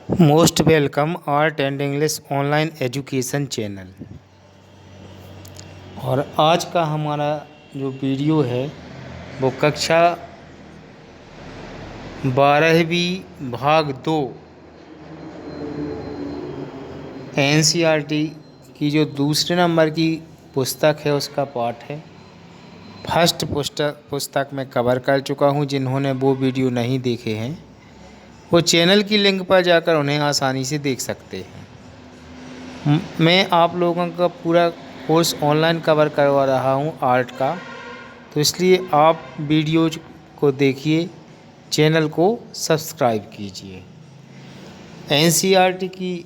Most welcome art and English online education channel. और आज का हमारा जो वीडियो है वो कक्षा 12वीं भाग 2 एनसीईआरटी की जो दूसरे नंबर की पुस्तक है उसका पाठ है। फर्स्ट पुस्तक मैं कवर कर चुका हूँ। जिन्होंने वो वीडियो नहीं देखे हैं वो चैनल की लिंक पर जाकर उन्हें आसानी से देख सकते हैं। मैं आप लोगों का पूरा कोर्स ऑनलाइन कवर करवा रहा हूं आर्ट का, तो इसलिए आप वीडियो को देखिए, चैनल को सब्सक्राइब कीजिए। एनसीईआरटी की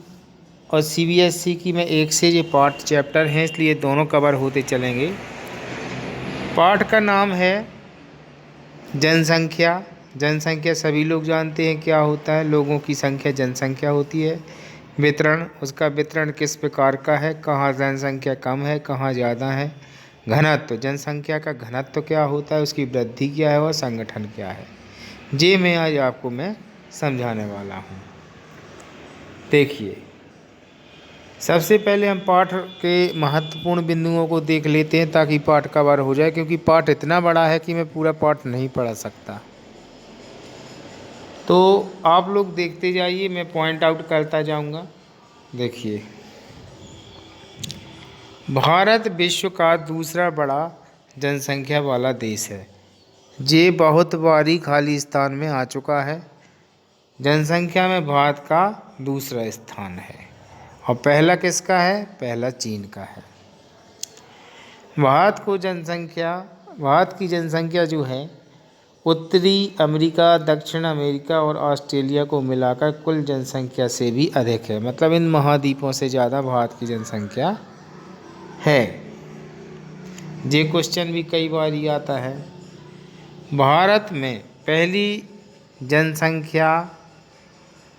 और सीबीएसई की मैं एक से ये पार्ट चैप्टर हैं, इसलिए दोनों कवर होते चलेंगे। पाठ का नाम है जनसंख्या। जनसंख्या सभी लोग जानते हैं क्या होता है। लोगों की संख्या जनसंख्या होती है। वितरण, उसका वितरण किस प्रकार का है, कहाँ जनसंख्या कम है, कहाँ ज़्यादा है। घनत्व, जनसंख्या का घनत्व क्या होता है, उसकी वृद्धि क्या है और संगठन क्या है, ये मैं आज आपको समझाने वाला हूँ। देखिए, सबसे पहले हम पाठ के महत्वपूर्ण बिंदुओं को देख लेते हैं ताकि पाठ कवर हो जाए, क्योंकि पाठ इतना बड़ा है कि मैं पूरा पाठ नहीं पढ़ा सकता। तो आप लोग देखते जाइए, मैं पॉइंट आउट करता जाऊंगा। देखिए, भारत विश्व का दूसरा बड़ा जनसंख्या वाला देश है। ये बहुत बारी खाली स्थान में आ चुका है। जनसंख्या में भारत का दूसरा स्थान है और पहला किसका है? पहला चीन का है। भारत की जनसंख्या जो है उत्तरी अमेरिका, दक्षिण अमेरिका और ऑस्ट्रेलिया को मिलाकर कुल जनसंख्या से भी अधिक है। मतलब इन महाद्वीपों से ज़्यादा भारत की जनसंख्या है। ये क्वेश्चन भी कई बार ही आता है। भारत में पहली जनसंख्या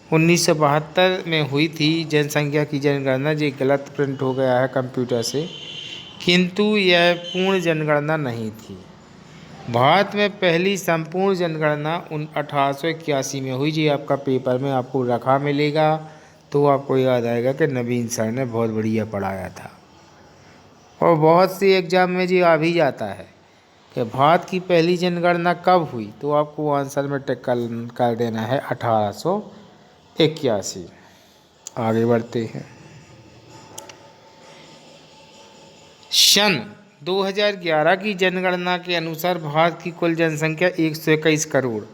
1972 में हुई थी। जनसंख्या की जनगणना, ये गलत प्रिंट हो गया है कंप्यूटर से, किंतु यह पूर्ण जनगणना नहीं थी। भारत में पहली संपूर्ण जनगणना 1881 में हुई। जी आपका पेपर में आपको रखा मिलेगा तो आपको याद आएगा कि नवीन सर ने बहुत बढ़िया पढ़ाया था। और बहुत सी एग्जाम में जी आ भी जाता है कि भारत की पहली जनगणना कब हुई, तो आपको आंसर में टिक कर देना है 1881। आगे बढ़ते हैं। सन 2011 की जनगणना के अनुसार भारत की कुल जनसंख्या 121 करोड़।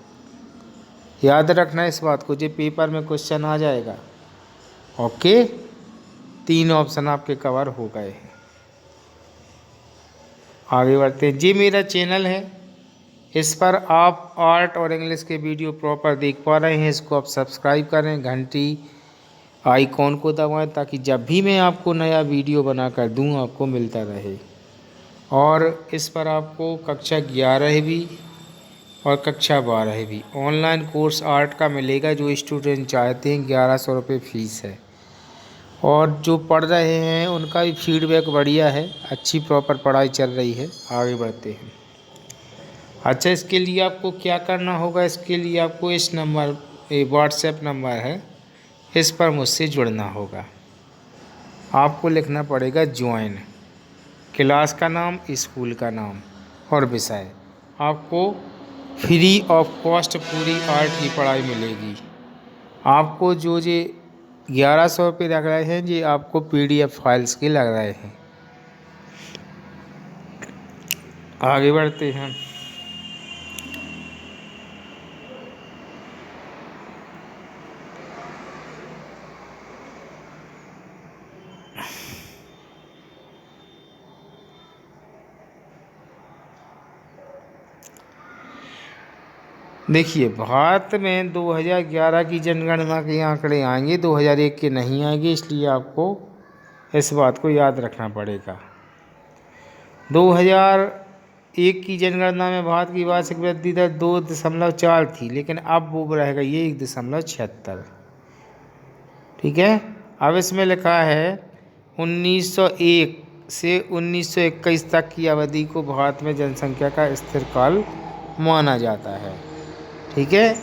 याद रखना इस बात को, जो पेपर में क्वेश्चन आ जाएगा। ओके, 3 ऑप्शन आपके कवर हो गए हैं। आगे बढ़ते हैं। जी मेरा चैनल है, इस पर आप आर्ट और इंग्लिश के वीडियो प्रॉपर देख पा रहे हैं। इसको आप सब्सक्राइब करें, घंटी आइकॉन को दबाएं ताकि जब भी मैं आपको नया वीडियो बना कर दूँ आपको मिलता रहे। और इस पर आपको कक्षा 11वीं और कक्षा 12वीं ऑनलाइन कोर्स आर्ट का मिलेगा। जो स्टूडेंट चाहते हैं, 1100 रुपये फ़ीस है। और जो पढ़ रहे हैं उनका भी फीडबैक बढ़िया है, अच्छी प्रॉपर पढ़ाई चल रही है। आगे बढ़ते हैं। अच्छा, इसके लिए आपको क्या करना होगा? इसके लिए आपको इस नंबर, व्हाट्सएप नंबर है, इस पर मुझसे जुड़ना होगा। आपको लिखना पड़ेगा ज्वाइन, क्लास का नाम, स्कूल का नाम और विषय। आपको फ्री ऑफ कॉस्ट पूरी आर्ट की पढ़ाई मिलेगी। आपको जो 1100 रुपये लग रहे हैं, ये आपको PDF फाइल्स के लग रहे हैं। आगे बढ़ते हैं। देखिए, भारत में 2011 की जनगणना के आंकड़े आएंगे, 2001 के नहीं आएंगे, इसलिए आपको इस बात को याद रखना पड़ेगा। 2001 की जनगणना में भारत की वार्षिक वृद्धि दर 2.4 थी, लेकिन अब वो रह गई है 1.76। ठीक है। अब इसमें लिखा है 1901 से 1921 तक की अवधि को भारत में जनसंख्या का स्थिर काल माना जाता है। ठीक है।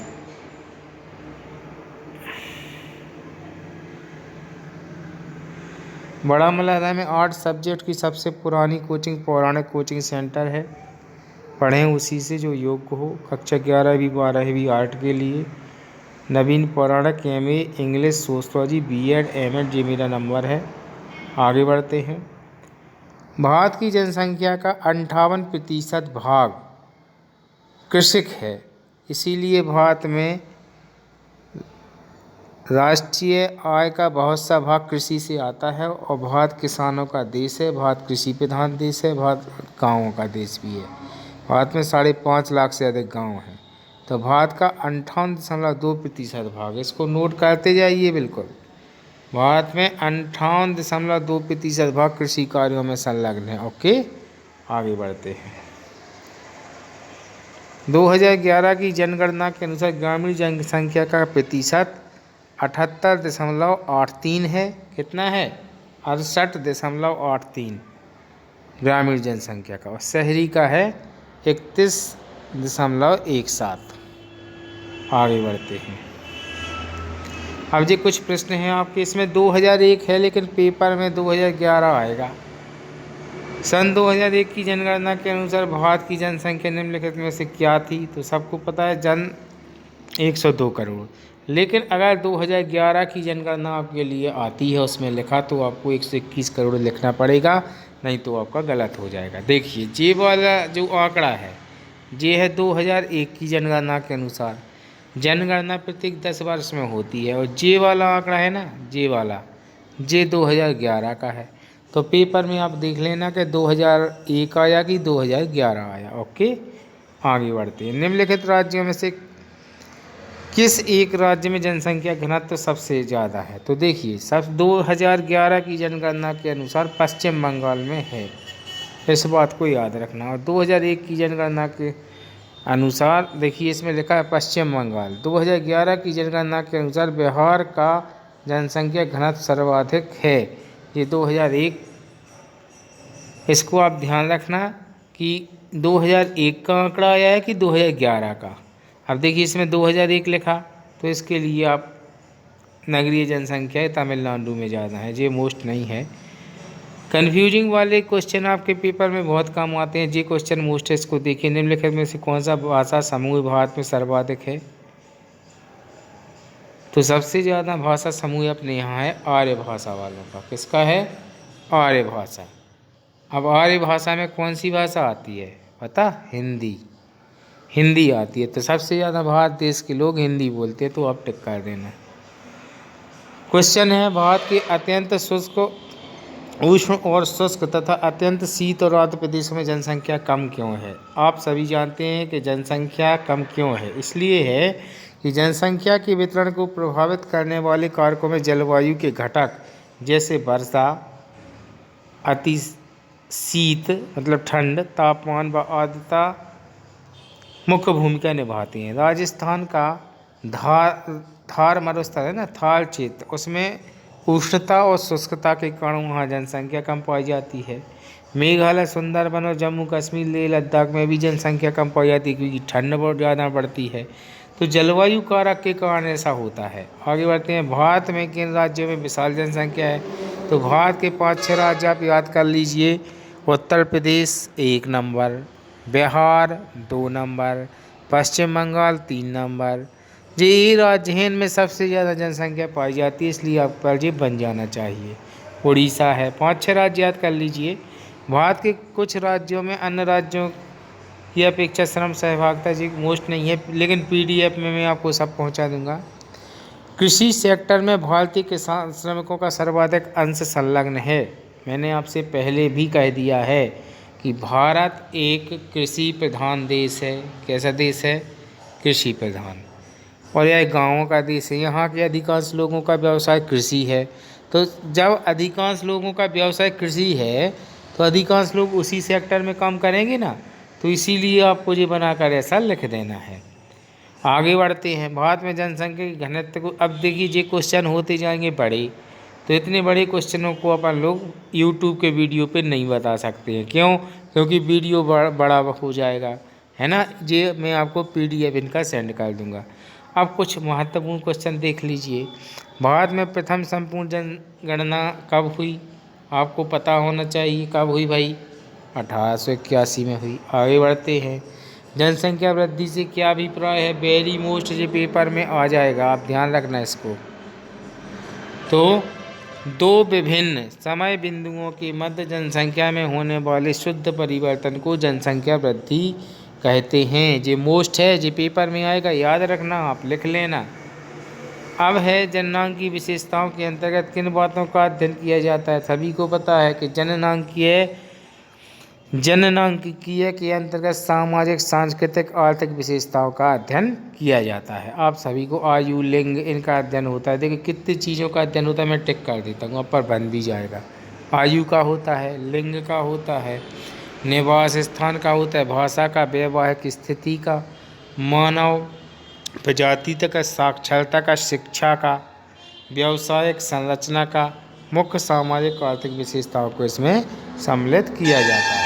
बड़ा मलहरा में 8 सब्जेक्ट की सबसे पुरानी कोचिंग पौराणिक कोचिंग सेंटर है। पढ़ें उसी से जो योग्य हो। कक्षा 11वीं 12वीं आर्ट के लिए नवीन पौराणिक MA English sociology BEd MAd ये मेरा नंबर है। आगे बढ़ते हैं। भारत की जनसंख्या का 58% भाग कृषिक है, इसीलिए भारत में राष्ट्रीय आय का बहुत सा भाग कृषि से आता है और भारत किसानों का देश है। भारत कृषि प्रधान देश है। भारत गाँवों का देश भी है। भारत में 5.5 लाख से अधिक गांव हैं। तो भारत का 58.2% भाग, इसको नोट करते जाइए बिल्कुल। भारत में 58.2% भाग कृषि कार्यों में संलग्न है। ओके, आगे बढ़ते हैं। 2011 की जनगणना के अनुसार ग्रामीण जनसंख्या का प्रतिशत 78.83 है। कितना है? 68.83 ग्रामीण जनसंख्या का, और शहरी का है 31.17। आगे बढ़ते हैं। अब जी कुछ प्रश्न हैं आपके, इसमें 2001 है लेकिन पेपर में 2011 आएगा। सन 2001 की जनगणना के अनुसार भारत की जनसंख्या निम्नलिखित में से क्या थी? तो सबको पता है 102 करोड़। लेकिन अगर 2011 की जनगणना आपके लिए आती है, उसमें लिखा, तो आपको 121 करोड़ लिखना पड़ेगा, नहीं तो आपका गलत हो जाएगा। देखिए ये वाला जो आंकड़ा है ये है 2001 की जनगणना के अनुसार। जनगणना प्रत्येक 10 वर्ष में होती है, और ये वाला आंकड़ा है ना, ये वाला, ये 2011 का है। तो पेपर में आप देख लेना कि 2001 आया कि 2011 आया। ओके, आगे बढ़ते हैं। निम्नलिखित राज्यों में से किस एक राज्य में जनसंख्या घनत्व तो सबसे ज़्यादा है? तो देखिए सब 2011 की जनगणना के अनुसार पश्चिम बंगाल में है, इस बात को याद रखना। और 2001 की जनगणना के अनुसार देखिए इसमें लिखा है पश्चिम बंगाल। 2011 की जनगणना के अनुसार बिहार का जनसंख्या घनत्व सर्वाधिक है, ये 2001। इसको आप ध्यान रखना कि 2001 का आंकड़ा आया है कि 2011 का। अब देखिए इसमें 2001 लिखा, तो इसके लिए आप नगरीय जनसंख्या तमिलनाडु में ज़्यादा है, ये मोस्ट नहीं है। कन्फ्यूजिंग वाले क्वेश्चन आपके पेपर में बहुत कम आते हैं, ये क्वेश्चन मोस्ट है, इसको देखिए। निम्नलिखित में से कौन सा भाषा समूह भारत में सर्वाधिक है? तो सबसे ज़्यादा भाषा समूह अपने यहाँ है आर्य भाषा वालों का। किसका है? आर्य भाषा। अब आर्य भाषा में कौन सी भाषा आती है पता? हिंदी। हिंदी आती है, तो सबसे ज़्यादा भारत देश के लोग हिंदी बोलते हैं, तो आप टिक कर देना। क्वेश्चन है, भारत के अत्यंत शुष्क, उष्ण और शुष्क तथा अत्यंत शीत और आर्द्र प्रदेशों में जनसंख्या कम क्यों है? आप सभी जानते हैं कि जनसंख्या कम क्यों है। इसलिए है कि जनसंख्या के वितरण को प्रभावित करने वाले कारकों में जलवायु के घटक जैसे वर्षा, अति शीत मतलब ठंड, तापमान व आर्द्रता मुख्य भूमिका निभाती हैं। राजस्थान का थार मरुस्थल है ना, थार क्षेत्र, उसमें उष्णता और शुष्कता के कारण वहाँ जनसंख्या कम पाई जाती है। मेघालय, सुंदरबन और जम्मू कश्मीर, लेह लद्दाख में भी जनसंख्या कम पाई जाती है क्योंकि ठंड बहुत ज़्यादा बढ़ती है। तो जलवायु कारक के कारण ऐसा होता है। आगे बढ़ते हैं। भारत में किन राज्यों में विशाल जनसंख्या है? तो भारत के 5-6 राज्य आप याद कर लीजिए। उत्तर प्रदेश 1 नंबर, बिहार 2 नंबर, पश्चिम बंगाल 3 नंबर। ये राज्य हैं इनमें सबसे ज़्यादा जनसंख्या पाई जाती है, इसलिए आप पर ये बन जाना चाहिए। उड़ीसा है। 5-6 राज्य याद कर लीजिए। भारत के कुछ राज्यों में अन्य राज्यों की अपेक्षा श्रम सहभागिता जी मोस्ट नहीं है, लेकिन PDF में मैं आपको सब पहुंचा दूंगा। कृषि सेक्टर में भारतीय किसान श्रमिकों का सर्वाधिक अंश संलग्न है। मैंने आपसे पहले भी कह दिया है कि भारत एक कृषि प्रधान देश है। कैसा देश है? कृषि प्रधान। और यह गाँवों का देश है। यहाँ के अधिकांश लोगों का व्यवसाय कृषि है। तो जब अधिकांश लोगों का व्यवसाय कृषि है तो अधिकांश लोग उसी सेक्टर में काम करेंगे ना, तो इसीलिए आपको ये बनाकर ऐसा लिख देना है। आगे बढ़ते हैं। भारत में जनसंख्या के घनत्व को, अब देखिए ये क्वेश्चन होते जाएंगे बड़े, तो इतने बड़े क्वेश्चनों को अपन लोग YouTube के वीडियो पे नहीं बता सकते हैं। क्यों? क्योंकि वीडियो बड़ा हो जाएगा, है ना। ये मैं आपको PDF इनका सेंड कर दूंगा। अब कुछ महत्वपूर्ण क्वेश्चन देख लीजिए। भारत में प्रथम संपूर्ण जनगणना कब हुई? आपको पता होना चाहिए कब हुई भाई, 1881 में हुई। आगे बढ़ते हैं। जनसंख्या वृद्धि से क्या अभिप्राय है, वेरी मोस्ट, जो पेपर में आ जाएगा, आप ध्यान रखना इसको। तो दो विभिन्न समय बिंदुओं के मध्य जनसंख्या में होने वाले शुद्ध परिवर्तन को जनसंख्या वृद्धि कहते हैं। जे मोस्ट है, जे पेपर में आएगा, याद रखना, आप लिख लेना। अब है जननांग की विशेषताओं के अंतर्गत किन बातों का अध्ययन किया जाता है। सभी को पता है कि जननांकिकीय के अंतर्गत सामाजिक, सांस्कृतिक, आर्थिक विशेषताओं का अध्ययन किया जाता है। आप सभी को आयु, लिंग, इनका अध्ययन होता है। देखिए कितनी चीज़ों का अध्ययन होता है, मैं टिक कर देता हूँ, अब पर बन भी जाएगा। आयु का होता है, लिंग का होता है, निवास स्थान का होता है, भाषा का, वैवाहिक स्थिति का, मानव प्रजाति तक, साक्षरता का, शिक्षा का, व्यावसायिक संरचना का, मुख्य सामाजिक आर्थिक विशेषताओं को इसमें सम्मिलित किया जाता है।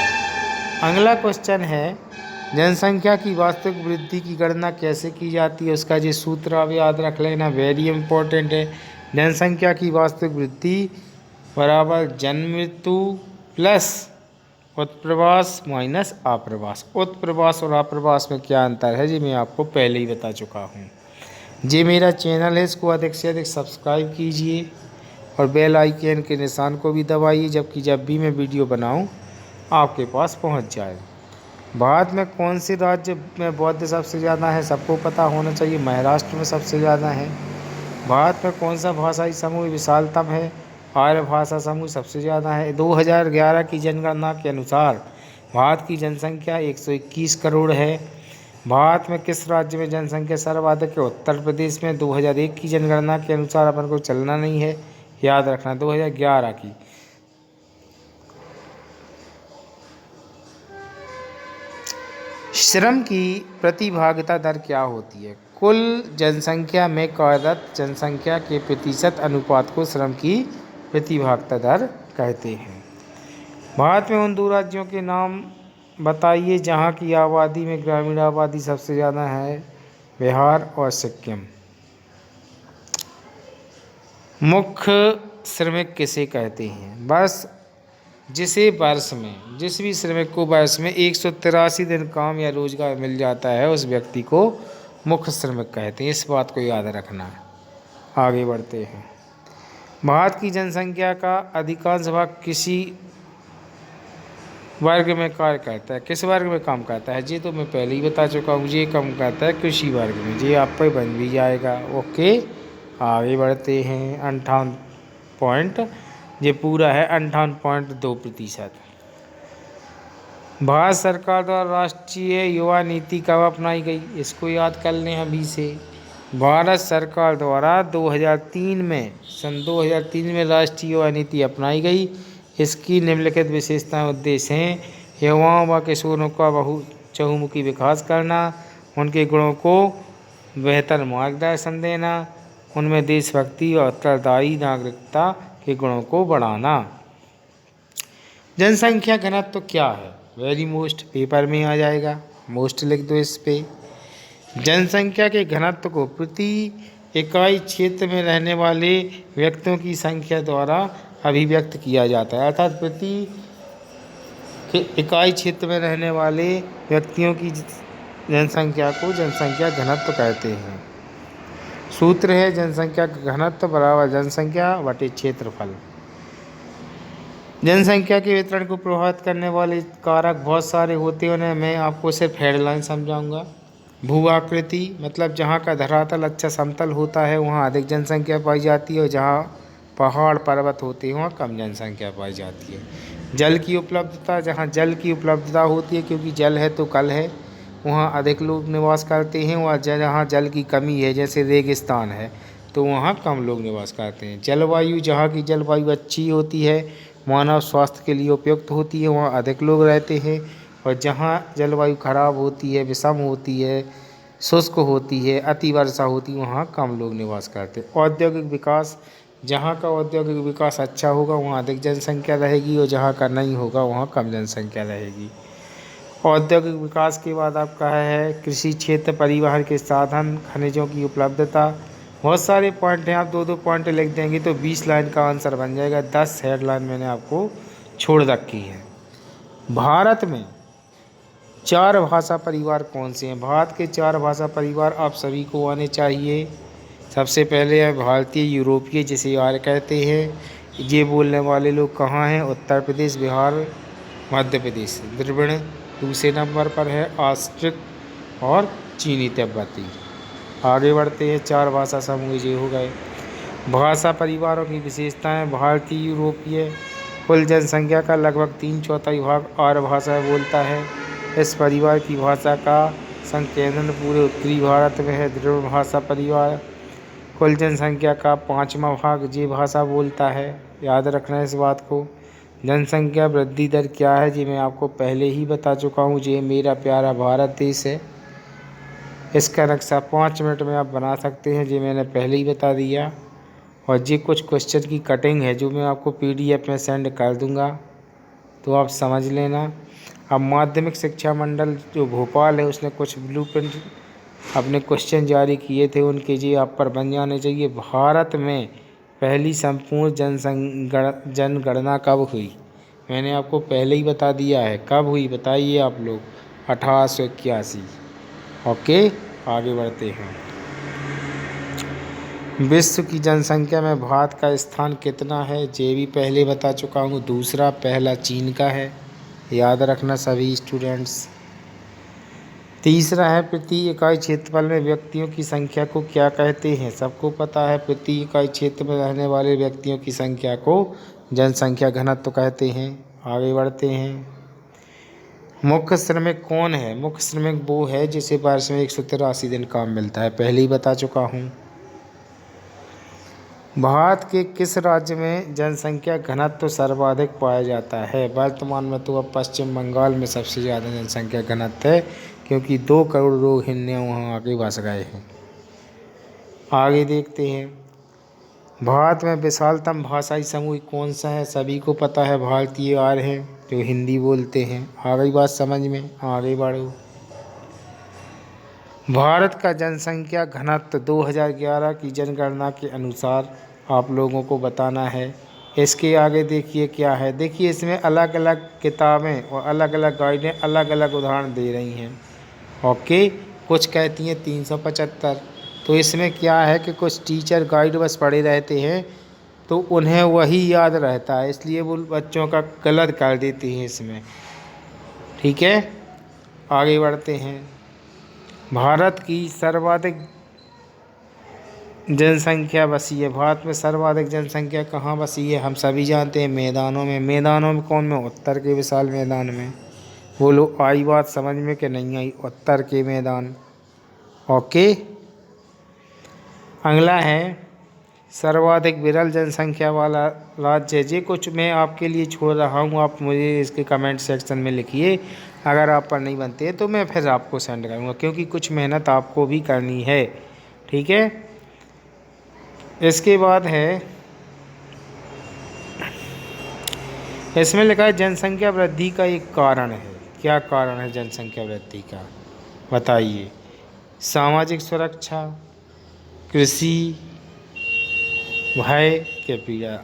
अगला क्वेश्चन है, जनसंख्या की वास्तविक वृद्धि की गणना कैसे की जाती है। उसका जो सूत्र आप याद रख लेना, वेरी इंपॉर्टेंट है। जनसंख्या की वास्तविक वृद्धि बराबर जन्म मृत्यु प्लस उत्प्रवास माइनस आप्रवास। उत्प्रवास और आप्रवास में क्या अंतर है, जी मैं आपको पहले ही बता चुका हूँ। जी मेरा चैनल है, इसको अधिक से अधिक सब्सक्राइब कीजिए और बेल आइकन के निशान को भी दबाइए, जबकि जब भी मैं वीडियो बनाऊं आपके पास पहुंच जाए। भारत में कौन से राज्य में बौद्ध सबसे ज़्यादा है, सबको पता होना चाहिए, महाराष्ट्र में सबसे ज़्यादा है। भारत में कौन सा भाषाई समूह विशालतम है, आर्य भाषा समूह सबसे ज़्यादा है। 2011 की जनगणना के अनुसार भारत की जनसंख्या 121 करोड़ है। भारत में किस राज्य में जनसंख्या सर्वाधिक है, उत्तर प्रदेश में। 2001 की जनगणना के अनुसार अपन को चलना नहीं है, याद रखना, 2011 की। श्रम की प्रतिभागिता दर क्या होती है, कुल जनसंख्या में कार्यरत जनसंख्या के प्रतिशत अनुपात को श्रम की प्रतिभागिता दर कहते हैं। भारत में उन दो राज्यों के नाम बताइए जहां की आबादी में ग्रामीण आबादी सबसे ज़्यादा है, बिहार और सिक्किम। मुख्य श्रमिक किसे कहते हैं, बस जिस भी श्रमिक को वर्ष में 183 दिन काम या रोजगार मिल जाता है, उस व्यक्ति को मुख्य श्रमिक कहते हैं। इस बात को याद रखना। आगे बढ़ते हैं। भारत की जनसंख्या का अधिकांश भाग किसी वर्ग में कार्य करता है, किस वर्ग में काम करता है, ये तो मैं पहले ही बता चुका हूँ। ये काम करता है कृषि वर्ग में, ये आप पर बन भी जाएगा। ओके, आगे बढ़ते हैं। 58 पॉइंट, ये पूरा है 58.2%। भारत सरकार द्वारा राष्ट्रीय युवा नीति कब अपनाई गई, इसको याद कर लें अभी से। भारत सरकार द्वारा 2003 में, सन 2003 में राष्ट्रीय युवा नीति अपनाई गई। इसकी निम्नलिखित विशेषताएं उद्देश्य हैं, युवाओं व किशोरों का चहुमुखी विकास करना, उनके गुणों को बेहतर मार्गदर्शन देना, उनमें देशभक्ति और उत्तरदायी नागरिकता के गुणों को बढ़ाना। जनसंख्या घनत्व तो क्या है, वेरी मोस्ट, पेपर में आ जाएगा, मोस्ट लिख दो इस पे। जनसंख्या के घनत्व को प्रति इकाई क्षेत्र में रहने वाले व्यक्तियों की संख्या द्वारा अभिव्यक्त किया जाता है, अर्थात प्रति इकाई क्षेत्र में रहने वाले व्यक्तियों की जनसंख्या को जनसंख्या घनत्व कहते हैं। सूत्र है जनसंख्या का घनत्व बराबर जनसंख्या बटे क्षेत्रफल। जनसंख्या के वितरण को प्रभावित करने वाले कारक बहुत सारे होते हैं, उन्हें मैं आपको सिर्फ हेडलाइन समझाऊंगा। भू आकृति, मतलब जहाँ का धरातल अच्छा समतल होता है वहाँ अधिक जनसंख्या पाई जाती है, और जहाँ पहाड़ पर्वत होते हैं वहाँ कम जनसंख्या पाई जाती है। जल की उपलब्धता, जहाँ जल की उपलब्धता होती है, क्योंकि जल है तो कल है, वहाँ अधिक लोग निवास करते हैं, और जहाँ जल की कमी है, जैसे रेगिस्तान है, तो वहाँ कम लोग निवास करते हैं। जलवायु, जहाँ की जलवायु अच्छी होती है, मानव स्वास्थ्य के लिए उपयुक्त होती है, वहाँ अधिक लोग रहते हैं, और जहाँ जलवायु खराब होती है, विषम होती है, शुष्क होती है, अति वर्षा होती है, वहाँ कम लोग निवास करते हैं। औद्योगिक विकास, जहाँ का औद्योगिक विकास अच्छा होगा वहाँ अधिक जनसंख्या रहेगी, और जहाँ का नहीं होगा वहाँ कम जनसंख्या रहेगी। औद्योगिक विकास के बाद आपका है कृषि क्षेत्र, परिवहन के साधन, खनिजों की उपलब्धता, बहुत सारे पॉइंट हैं, आप 2-2 पॉइंट लिख देंगे तो 20 लाइन का आंसर बन जाएगा। 10 हेडलाइन मैंने आपको छोड़ रखी है। भारत में 4 भाषा परिवार कौन से हैं? भारत के 4 भाषा परिवार आप सभी को आने चाहिए। सबसे पहले है भारतीय यूरोपीय, जिसे आर्य कहते हैं। ये बोलने वाले लोग कहाँ हैं? उत्तर प्रदेश, बिहार, मध्य प्रदेश, द्रविड़। दूसरे नंबर पर है ऑस्ट्रिक और चीनी तिब्बती। आगे बढ़ते हैं। 4 भाषा समूह ये हो गए। भाषा परिवारों की विशेषताएं। भारतीय यूरोपीय कुल जनसंख्या का लगभग 3/4 भाग आर्य भाषा बोलता है। इस परिवार की भाषा का संकेंद्रण पूरे उत्तरी भारत में है। द्रविड़ भाषा परिवार कुल जनसंख्या का 5वां भाग ये भाषा बोलता है। याद रखना इस बात को। जनसंख्या वृद्धि दर क्या है जी मैं आपको पहले ही बता चुका हूँ। ये मेरा प्यारा भारत देश है। इसका नक्शा 5 मिनट में आप बना सकते हैं, ये मैंने पहले ही बता दिया। और ये कुछ क्वेश्चन की कटिंग है जो मैं आपको PDF में सेंड कर दूंगा, तो आप समझ लेना। अब माध्यमिक शिक्षा मंडल जो भोपाल है उसने कुछ ब्लूप्रिंट अपने क्वेश्चन जारी किए थे, उनके जी आप पर बन जाने चाहिए। भारत में पहली संपूर्ण जनगणना कब हुई? मैंने आपको पहले ही बता दिया है। कब हुई बताइए आप लोग? 1881। ओके, आगे बढ़ते हैं। विश्व की जनसंख्या में भारत का स्थान कितना है? ये भी पहले बता चुका हूँ। दूसरा पहला चीन का है, याद रखना सभी स्टूडेंट्स। तीसरा है प्रति इकाई क्षेत्रफल में व्यक्तियों की संख्या को क्या कहते हैं? सबको पता है, प्रति इकाई क्षेत्र में रहने वाले व्यक्तियों की संख्या को जनसंख्या घनत्व कहते हैं। आगे बढ़ते हैं। मुख्य श्रमिक कौन है? मुख्य श्रमिक वो है जिसे वर्ष में 183 दिन काम मिलता है, पहले ही बता चुका हूँ। भारत के किस राज्य में जनसंख्या घनत्व सर्वाधिक पाया जाता है? वर्तमान में तो अब पश्चिम बंगाल में सबसे ज़्यादा जनसंख्या घनत्व है, क्योंकि 2 करोड़ रोहिंग्या वहाँ आके बस गए हैं। आगे देखते हैं। भारत में विशालतम भाषाई समूह कौन सा है? सभी को पता है, भारतीय आर्य हैं जो हिंदी बोलते हैं। आ गई बात समझ में? आगे बढ़ो। भारत का जनसंख्या घनत्व 2011 की जनगणना के अनुसार आप लोगों को बताना है। इसके आगे देखिए क्या है। देखिए इसमें अलग अलग किताबें और अलग अलग गाइडें अलग अलग उदाहरण दे रही हैं। ओके, कुछ कहती हैं 375। तो इसमें क्या है कि कुछ टीचर गाइड बस पढ़े रहते हैं तो उन्हें वही याद रहता है, इसलिए वो बच्चों का गलत कर देती हैं इसमें। ठीक है, आगे बढ़ते हैं। भारत की सर्वाधिक जनसंख्या बसी है। भारत में सर्वाधिक जनसंख्या कहाँ बसी है? हम सभी जानते हैं मैदानों में। मैदानों में कौन में? उत्तर के विशाल मैदान में। बोलो आई बात समझ में कि नहीं आई? उत्तर के मैदान। ओके, अगला है सर्वाधिक विरल जनसंख्या वाला राज्य। ये कुछ मैं आपके लिए छोड़ रहा हूँ, आप मुझे इसके कमेंट सेक्शन में लिखिए। अगर आप पर नहीं बनते तो मैं फिर आपको सेंड करूँगा, क्योंकि कुछ मेहनत आपको भी करनी है। ठीक है, इसके बाद है, इसमें लिखा है जनसंख्या वृद्धि का एक कारण है। क्या कारण है जनसंख्या वृद्धि का? बताइए। सामाजिक सुरक्षा, कृषि, भय के पीड़ा।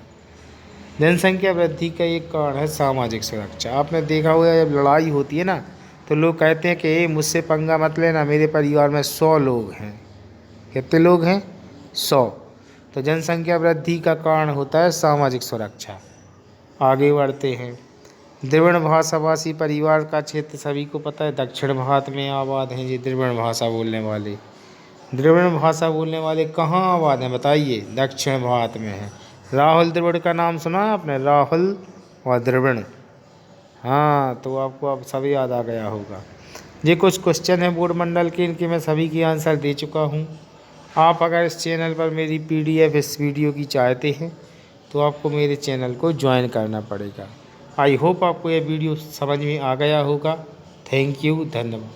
जनसंख्या वृद्धि का एक कारण है सामाजिक सुरक्षा। आपने देखा होगा जब लड़ाई होती है ना तो लोग कहते हैं कि मुझसे पंगा मत लेना, मेरे परिवार में 100 लोग हैं। कितने लोग हैं? 100। तो जनसंख्या वृद्धि का कारण होता है सामाजिक सुरक्षा। आगे बढ़ते हैं। द्रविड़ भाषाभाषी परिवार का क्षेत्र सभी को पता है, दक्षिण भारत में आबाद हैं ये द्रविड़ भाषा बोलने वाले। द्रविड़ भाषा बोलने वाले कहाँ आबाद हैं बताइए? दक्षिण भारत में है। राहुल द्रविड़ का नाम सुना है आपने? राहुल और द्रविड़। हाँ, तो आपको अब सब याद आ गया होगा। ये कुछ क्वेश्चन है बोर्ड मंडल के, इनके मैं सभी की आंसर दे चुका हूँ। आप अगर इस चैनल पर मेरी PDF इस वीडियो की चाहते हैं तो आपको मेरे चैनल को ज्वाइन करना पड़ेगा। आई होप आपको ये वीडियो समझ में आ गया होगा। थैंक यू, धन्यवाद।